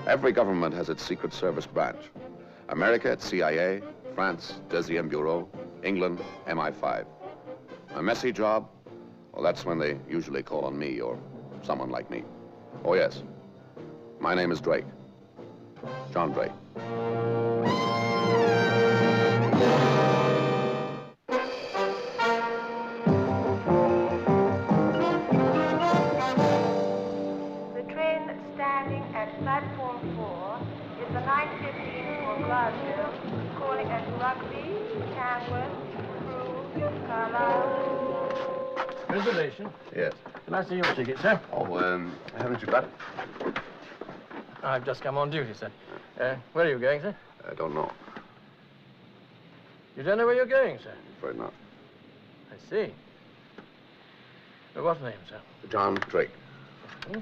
Every government has its Secret Service branch. America, it's CIA, France, Deuxième Bureau, England, MI5. A messy job? Well, that's when they usually call on me or someone like me. Oh, yes. My name is Drake. John Drake. Platform 4 is the 9:15 for Glasgow, calling at Rugby, Tamworth, Crewe, Gallows. Reservation? Yes. Can I see your ticket, sir? Oh, haven't you got it? I've just come on duty, sir. Where are you going, sir? I don't know. You don't know where you're going, sir? Afraid not. I see. What name, sir? John Drake. Hmm?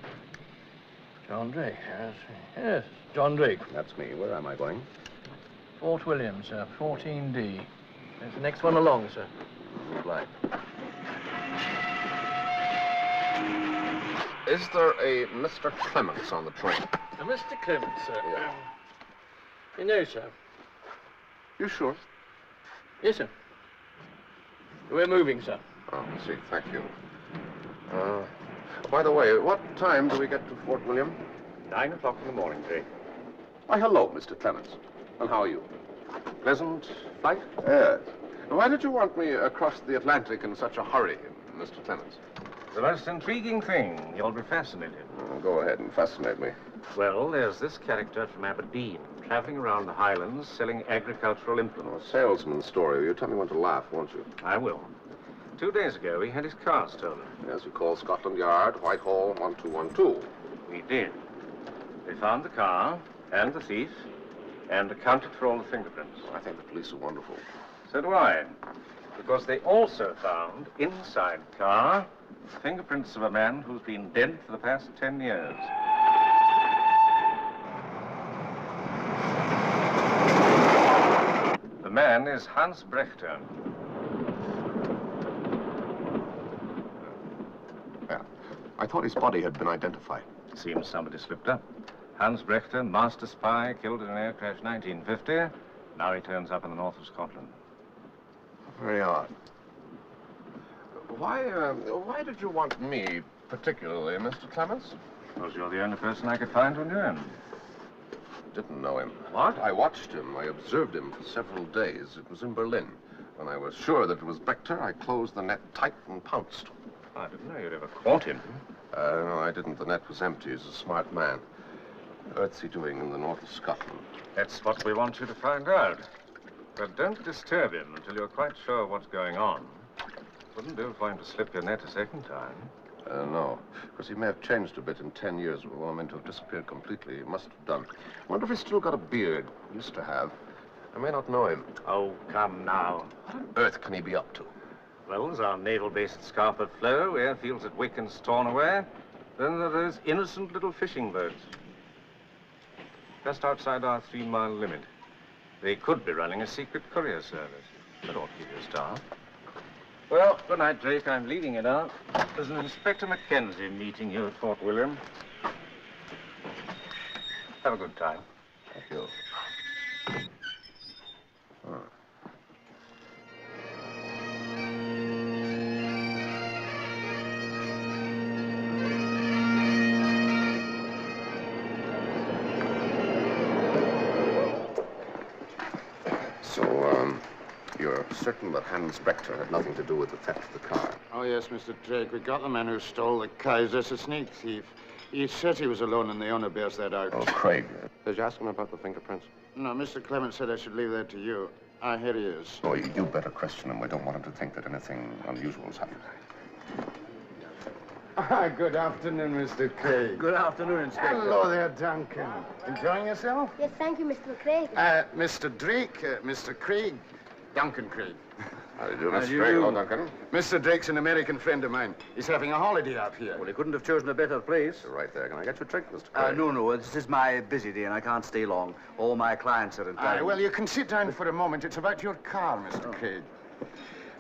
John Drake, yes. Yes, John Drake. That's me. Where am I going? Fort William, sir, 14D. That's the next one along, sir. Right. Is there a Mr. Clements on the train? Mr. Clements, sir? Yeah. No, sir. You sure? Yes, sir. We're moving, sir. Oh, I see. Thank you. By the way, what time do we get to Fort William? 9 o'clock in the morning, Drake. Why, hello, Mr. Clements. And how are you? Pleasant flight? Yes. Why did you want me across the Atlantic in such a hurry, Mr. Clements? The most intriguing thing. You'll be fascinated. Go ahead and fascinate me. Well, there's this character from Aberdeen, traveling around the Highlands selling agricultural implements. A salesman's story. You tell me when to laugh, won't you? I will. 2 days ago, he had his car stolen. Yes, you called Scotland Yard, Whitehall, 1212. We did. They found the car and the thief and accounted for all the fingerprints. I think the police are wonderful. So do I. Because they also found, inside the car, fingerprints of a man who's been dead for the past 10 years. The man is Hans Brechter. Yeah. I thought his body had been identified. Seems somebody slipped up. Hans Brechter, master spy, killed in an air crash 1950. Now he turns up in the north of Scotland. Very odd. Why did you want me particularly, Mr. Clements? Because you're the only person I could find who knew him. Didn't know him. What? I watched him. I observed him for several days. It was in Berlin. When I was sure that it was Brechter, I closed the net tight and pounced. I didn't know you'd ever caught him. No, I didn't. The net was empty. He's a smart man. What's he doing in the north of Scotland? That's what we want you to find out. But don't disturb him until you're quite sure what's going on. Wouldn't do for him to slip your net a second time. No, because he may have changed a bit in 10 years. Well, I mean to have disappeared completely. He must have done. I wonder if he's still got a beard. He used to have. I may not know him. Oh, come now. What on earth can he be up to? Well, there's our naval base at Scarford Flow, airfields at Wick and Stornoway. Then there are those innocent little fishing boats. Just outside our 3-mile limit. They could be running a secret courier service. That ought to give you a start. Well, good night, Drake. I'm leaving you now. There's an Inspector Mackenzie meeting you at Fort William. Have a good time. Thank you. you're certain that Hans Brechter had nothing to do with the theft of the car? Oh, yes, Mr. Drake. We got the man who stole the car. He's just a sneak thief. He says he was alone, and the owner bears that out. Oh, Craig. Did you ask him about the fingerprints? No, Mr. Clement said I should leave that to you. Ah, here he is. Oh, you better question him. We don't want him to think that anything unusual has happened. Ah, good afternoon, Mr. Craig. Good afternoon, Inspector. Hello there, Duncan. Enjoying yourself? Yes, thank you, Mr. Craig. Mr. Drake, Mr. Craig. Duncan Craig. How do you do, How Mr. do you Craig? do? Hello, Duncan. Mr. Drake's an American friend of mine. He's having a holiday out here. Well, he couldn't have chosen a better place. You're right there. Can I get you a drink, Mr. Craig? No, this is my busy day and I can't stay long. All my clients are in town. Well, you can sit down for a moment. It's about your car, Mr. Craig.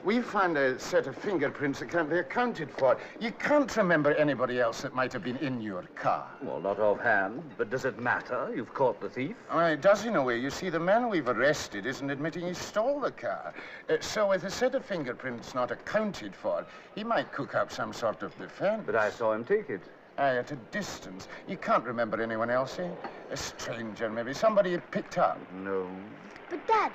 We found a set of fingerprints that can't be accounted for. You can't remember anybody else that might have been in your car. Well, not offhand, but does it matter? You've caught the thief. Well, it does in a way. You see, the man we've arrested isn't admitting he stole the car. So with a set of fingerprints not accounted for, he might cook up some sort of defense. But I saw him take it. At a distance. You can't remember anyone else, eh? A stranger, maybe. Somebody you picked up. No. But, Dad,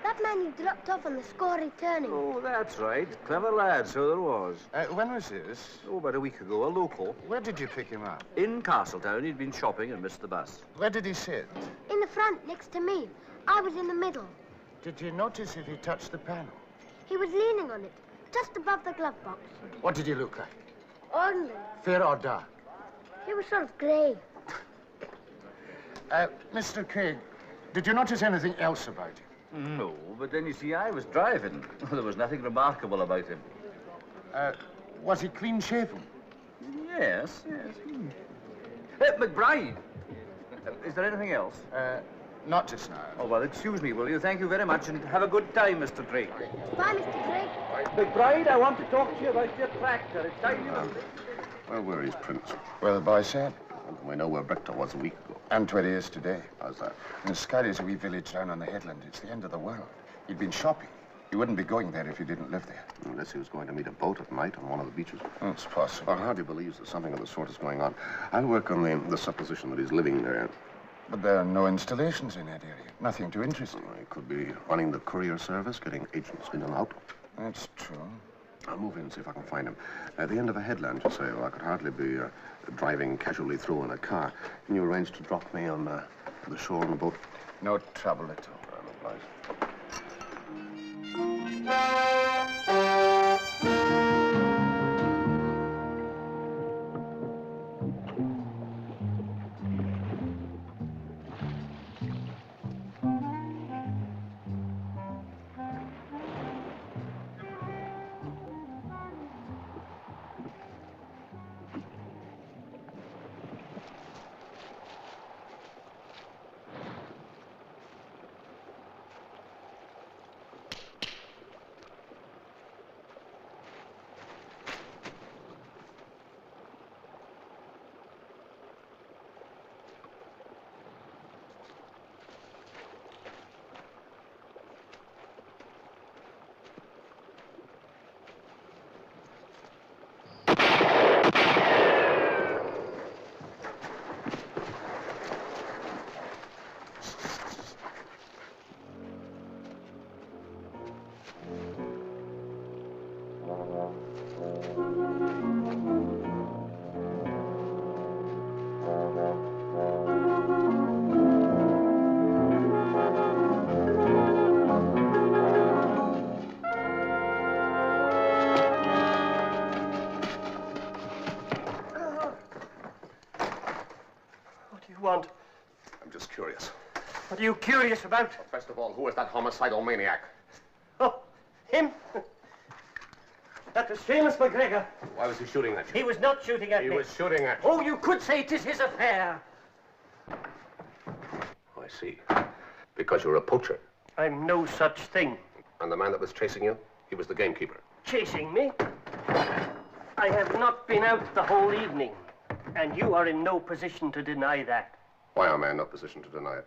that man you dropped off on the score returning. Oh, that's right. Clever lad, so there was. When was this? Oh, about a week ago, a local. Where did you pick him up? In Castletown, he'd been shopping and missed the bus. Where did he sit? In the front, next to me. I was in the middle. Did you notice if he touched the panel? He was leaning on it, just above the glove box. What did he look like? Ordinary. Fair or dark? He was sort of grey. Mr. Craig, did you notice anything else about him? No, but then you see, I was driving. There was nothing remarkable about him. Was he clean-shaven? Yes. McBride! Is there anything else? Not just now. Oh, well, excuse me, will you? Thank you very much, and have a good time, Mr. Drake. Bye, Mr. Craig. McBride, I want to talk to you about your tractor. It's time you... Where were his prints? Well, the boy said. We know where Brechter was a week ago. And where he is today. How's that? In Scotty's a wee village down on the headland. It's the end of the world. He'd been shopping. He wouldn't be going there if he didn't live there. Unless he was going to meet a boat at night on one of the beaches. It's possible. I hardly believes that something of the sort is going on. I'll work on the supposition that he's living there. But there are no installations in that area. Nothing to interest him. He could be running the courier service, getting agents in and out. That's true. I'll move in and see if I can find him. At the end of a headland, you say. Well, I could hardly be driving casually through in a car. Can you arrange to drop me on the shore on the boat? No trouble at all. Want? I'm just curious. What are you curious about? Well, first of all, who is that homicidal maniac? Oh, him? That was Seamus McGregor. Why was he shooting at you? He was not shooting at me. He was shooting at you. Oh, you could say 'tis his affair. Oh, I see. Because you're a poacher. I'm no such thing. And the man that was chasing you, he was the gamekeeper. Chasing me? I have not been out the whole evening. And you are in no position to deny that. Why am I in no position to deny it?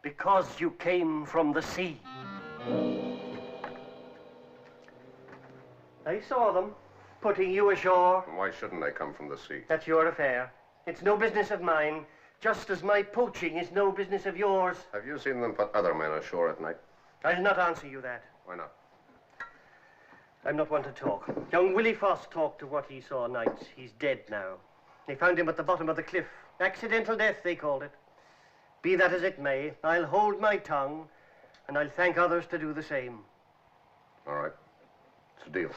Because you came from the sea. I saw them putting you ashore. Why shouldn't I come from the sea? That's your affair. It's no business of mine, just as my poaching is no business of yours. Have you seen them put other men ashore at night? I'll not answer you that. Why not? I'm not one to talk. Young Willie Foss talked of what he saw nights. He's dead now. They found him at the bottom of the cliff. Accidental death, they called it. Be that as it may, I'll hold my tongue, and I'll thank others to do the same. All right. It's a deal.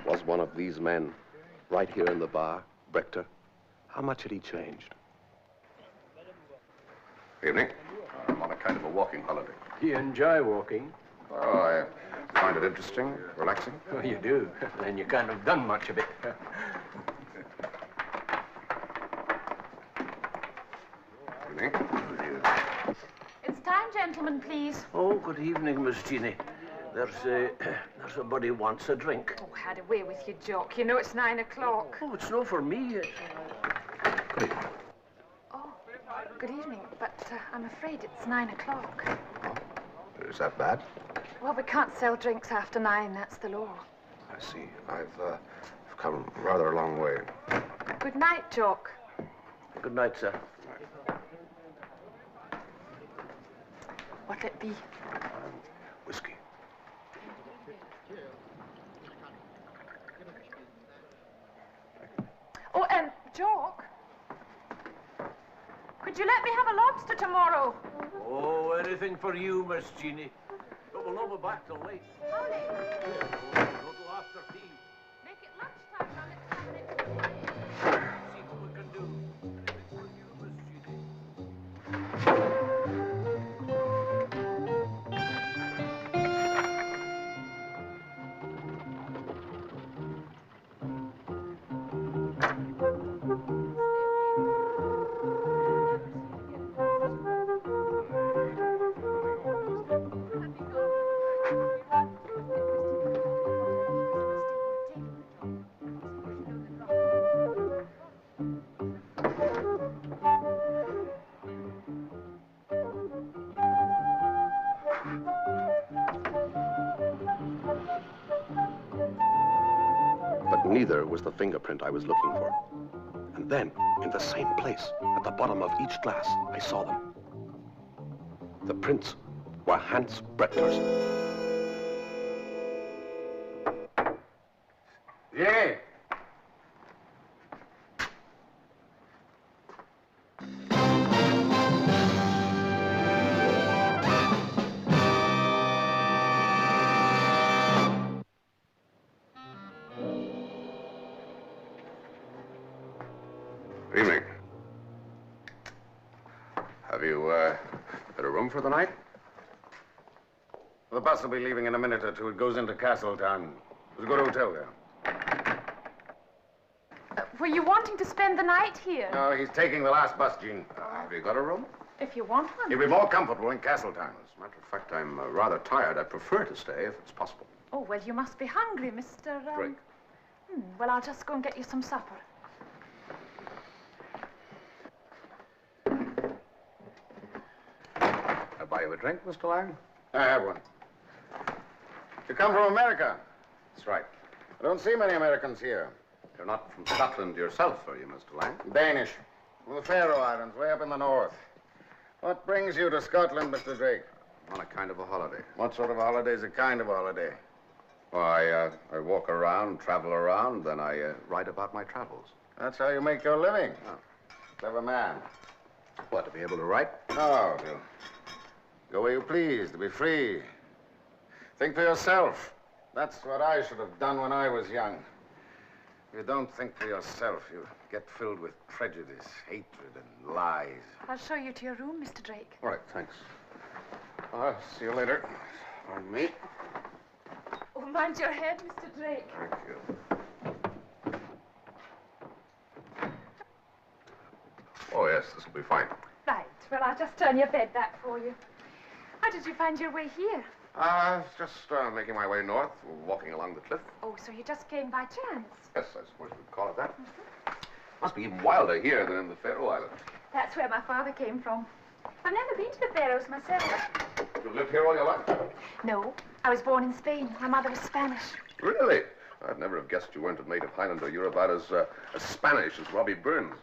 Was one of these men right here in the bar, Brechter? How much had he changed? Evening. I'm on a kind of a walking holiday. You enjoy walking? Oh, I find it interesting, relaxing. Oh, you do. Then you can't have done much of it. Evening. It's time, gentlemen, please. Oh, good evening, Miss Jeannie. There's a buddy wants a drink. Oh, had away with you, Jock. You know it's 9 o'clock. Oh, it's no for me. Oh, good evening, but I'm afraid it's 9 o'clock. Oh, is that bad? Well, we can't sell drinks after 9, that's the law. I see. I've come rather a long way. Good night, Jock. Good night, sir. What'll it be? Whiskey. Oh, Jock. Could you let me have a lobster tomorrow? Oh, anything for you, Miss Jeannie. But we'll not be back till late. How late? Not till after tea. Make it lunchtime, now next time next See what we can do. Anything for you, Miss Jeannie. But neither was the fingerprint I was looking for. And then, in the same place, at the bottom of each glass, I saw them. The prints were Hans Brechter's. Yeah. Evening. Have you, got a room for the night? The bus will be leaving in a minute or two. It goes into Castletown. There's a good hotel there. Were you wanting to spend the night here? No, he's taking the last bus, Jean. Have you got a room? If you want one. You'll be more comfortable in Castletown. As a matter of fact, I'm rather tired. I'd prefer to stay if it's possible. Oh, well, you must be hungry, Mr. Drake. Well, I'll just go and get you some supper. I'll buy you a drink, Mr. Lang? I have one. You come from America? That's right. I don't see many Americans here. You're not from Scotland yourself, are you, Mr. Lang? Danish. From the Faroe Islands, way up in the north. What brings you to Scotland, Mr. Drake? On a kind of a holiday. What sort of holiday is a kind of holiday? Well, I walk around, travel around, then I write about my travels. That's how you make your living. Oh. Clever man. What, to be able to write? No, to go where you please, to be free. Think for yourself. That's what I should have done when I was young. If you don't think for yourself, you get filled with prejudice, hatred, and lies. I'll show you to your room, Mr. Drake. All right, thanks. I'll see you later. Pardon me. Oh, mind your head, Mr. Drake. Thank you. Oh, yes, this will be fine. Right. Well, I'll just turn your bed back for you. How did you find your way here? Just making my way north, walking along the cliff. Oh, so you just came by chance? Yes, I suppose we'd call it that. Must be even wilder here than in the Faroe Islands. That's where my father came from. I've never been to the Faroes myself. You lived here all your life? No, I was born in Spain. My mother was Spanish. Really? I'd never have guessed you weren't a native Highlander. You're about as Spanish as Robbie Burns.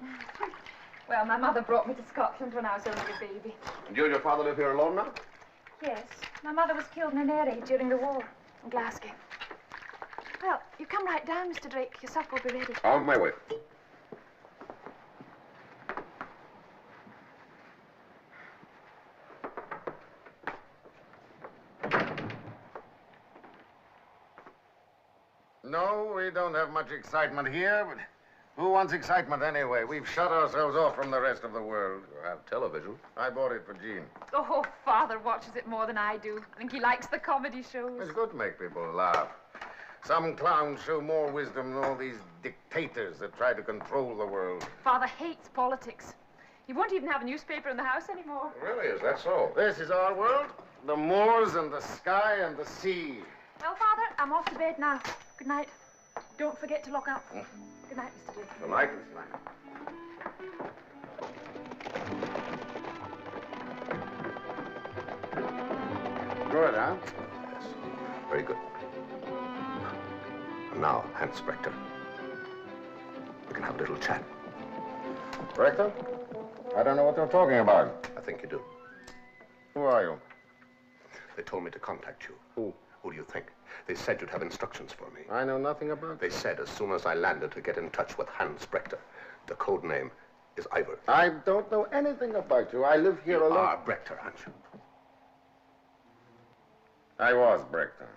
Well, my mother brought me to Scotland when I was only a baby. And you and your father live here alone now? Yes, my mother was killed in an air raid during the war in Glasgow. Well, you come right down, Mr. Drake. Your supper will be ready. On my way. No, we don't have much excitement here, but who wants excitement anyway? We've shut ourselves off from the rest of the world. You have television. I bought it for Jean. Oh, Father watches it more than I do. I think he likes the comedy shows. It's good to make people laugh. Some clowns show more wisdom than all these dictators that try to control the world. Father hates politics. He won't even have a newspaper in the house anymore. Really? Is that so? This is our world. The moors and the sky and the sea. Well, Father, I'm off to bed now. Good night. Don't forget to lock up. Good night, Mr. Drake. Good night, Miss Lang. Good, huh? Yes. Very good. And now, Hans Spector. We can have a little chat. Rector? I don't know what you're talking about. I think you do. Who are you? They told me to contact you. Who? Who do you think? They said you'd have instructions for me. I know nothing about They said as soon as I landed to get in touch with Hans Spector. The code name is Ivor. I don't know anything about you. I live here alone. Ah, Brechter, aren't you? I was Brechter.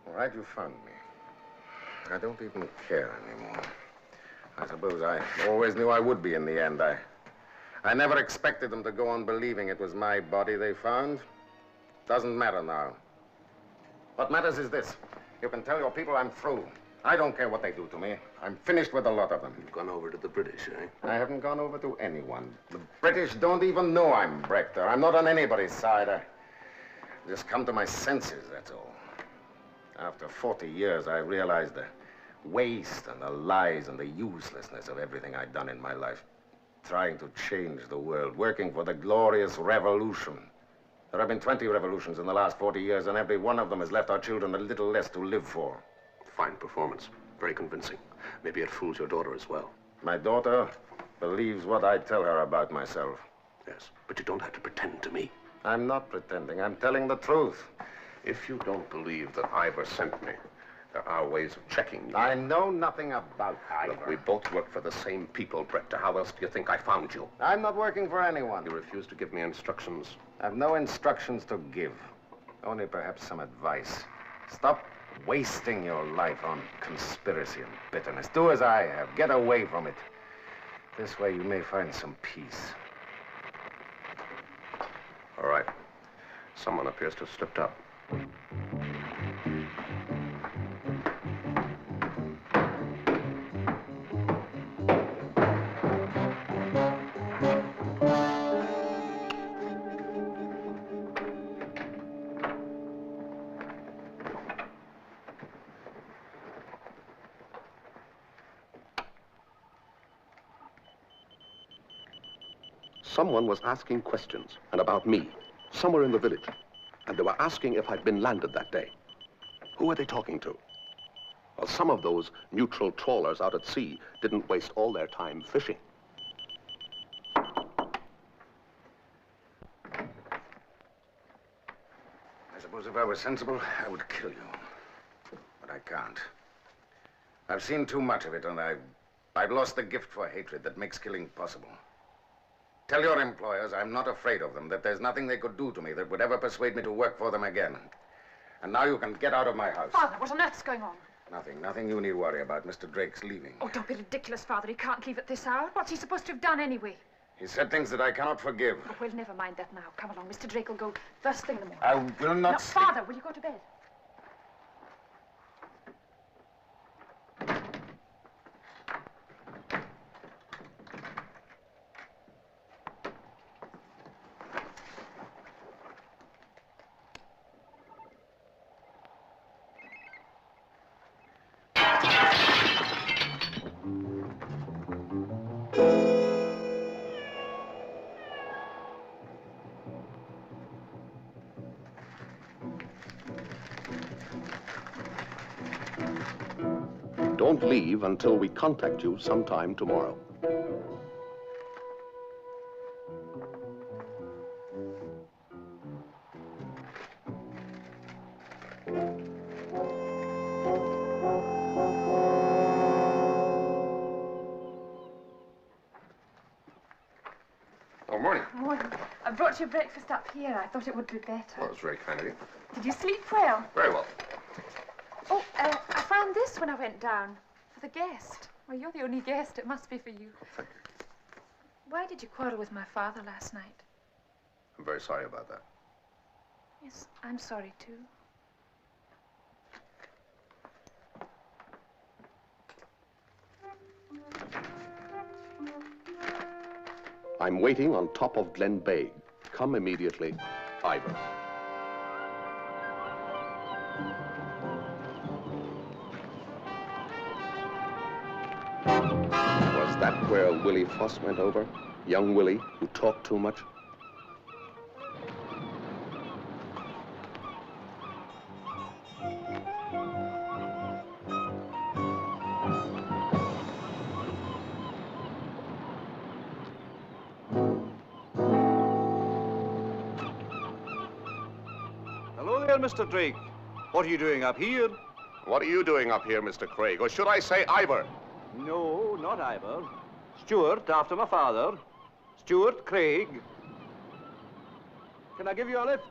All right, you found me. I don't even care anymore. I suppose I always knew I would be in the end. I never expected them to go on believing it was my body they found. Doesn't matter now. What matters is this. You can tell your people I'm through. I don't care what they do to me. I'm finished with a lot of them. You've gone over to the British, eh? I haven't gone over to anyone. The British don't even know I'm Brechter. I'm not on anybody's side. I just come to my senses, that's all. After 40 years, I realized the waste and the lies and the uselessness of everything I'd done in my life. Trying to change the world, working for the glorious revolution. There have been 20 revolutions in the last 40 years, and every one of them has left our children a little less to live for. Fine performance. Very convincing. Maybe it fools your daughter as well. My daughter believes what I tell her about myself. Yes, but you don't have to pretend to me. I'm not pretending. I'm telling the truth. If you don't believe that Ivor sent me, there are ways of checking you. I know nothing about Ivor. Look, we both work for the same people, Brechter. How else do you think I found you? I'm not working for anyone. You refuse to give me instructions. I've no instructions to give. Only perhaps some advice. Stop wasting your life on conspiracy and bitterness. Do as I have. Get away from it. This way you may find some peace. All right. Someone appears to have slipped up. Someone was asking questions, and about me, somewhere in the village. And they were asking if I'd been landed that day. Who were they talking to? Well, some of those neutral trawlers out at sea didn't waste all their time fishing. I suppose if I were sensible, I would kill you. But I can't. I've seen too much of it, and I've lost the gift for hatred that makes killing possible. Tell your employers I'm not afraid of them, that there's nothing they could do to me that would ever persuade me to work for them again. And now you can get out of my house. Father, what on earth's going on? Nothing you need worry about. Mr. Drake's leaving. Oh, don't be ridiculous, Father. He can't leave at this hour. What's he supposed to have done anyway? He said things that I cannot forgive. Oh, well, never mind that now. Come along. Mr. Drake will go first thing in the morning. I will not... No, Father, will you go to bed? Don't leave until we contact you sometime tomorrow. Oh, morning. Morning. I brought your breakfast up here. I thought it would be better. Well, that's very kind of you. Did you sleep well? Very well. Oh, I found this when I went down. For the guest. Well, you're the only guest. It must be for you. Thank you. Why did you quarrel with my father last night? I'm very sorry about that. Yes, I'm sorry, too. I'm waiting on top of Glen Bay. Come immediately, Ivor. Was that where Willie Foss went over? Young Willie, who talked too much? Hello there, Mr. Drake. What are you doing up here? What are you doing up here, Mr. Craig? Or should I say Ivor? No, not Ivor. Stuart, after my father. Stuart Craig. Can I give you a lift?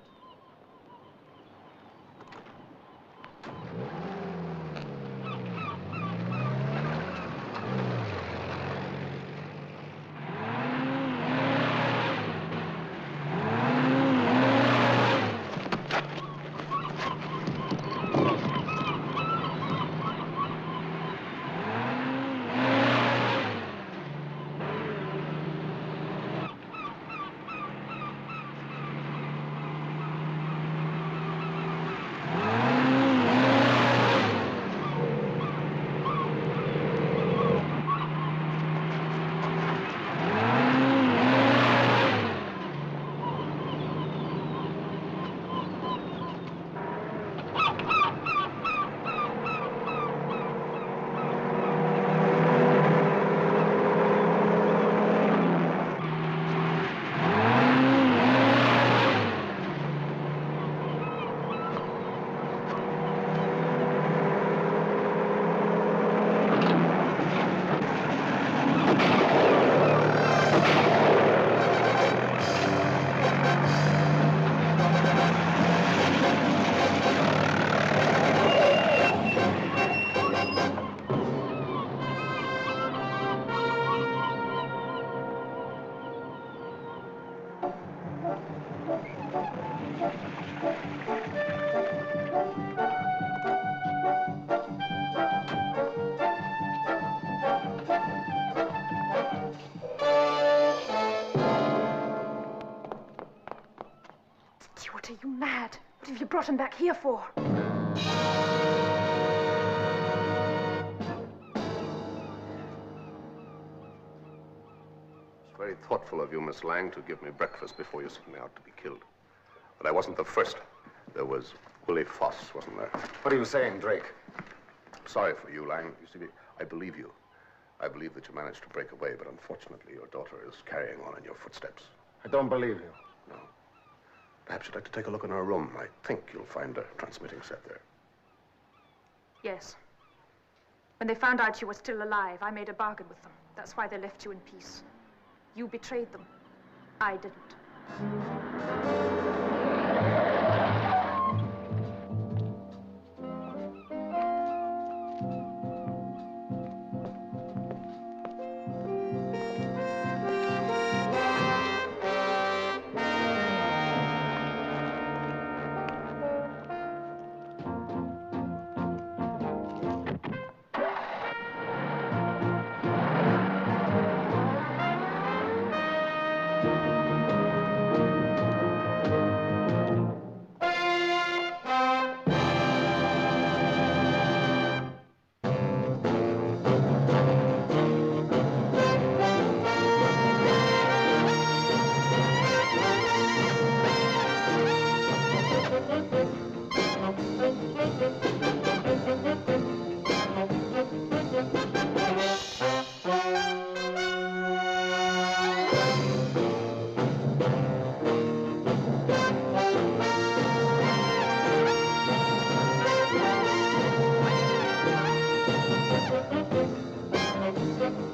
Stuart, are you mad? What have you brought him back here for? It's very thoughtful of you, Miss Lang, to give me breakfast before you sent me out to be killed. But I wasn't the first. There was Willie Foss, wasn't there? What are you saying, Drake? I'm sorry for you, Lang. You see, I believe you. I believe that you managed to break away, but unfortunately your daughter is carrying on in your footsteps. I don't believe you. No. Perhaps you'd like to take a look in her room. I think you'll find a transmitting set there. Yes. When they found out you were still alive, I made a bargain with them. That's why they left you in peace. You betrayed them. I didn't.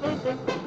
Thank you.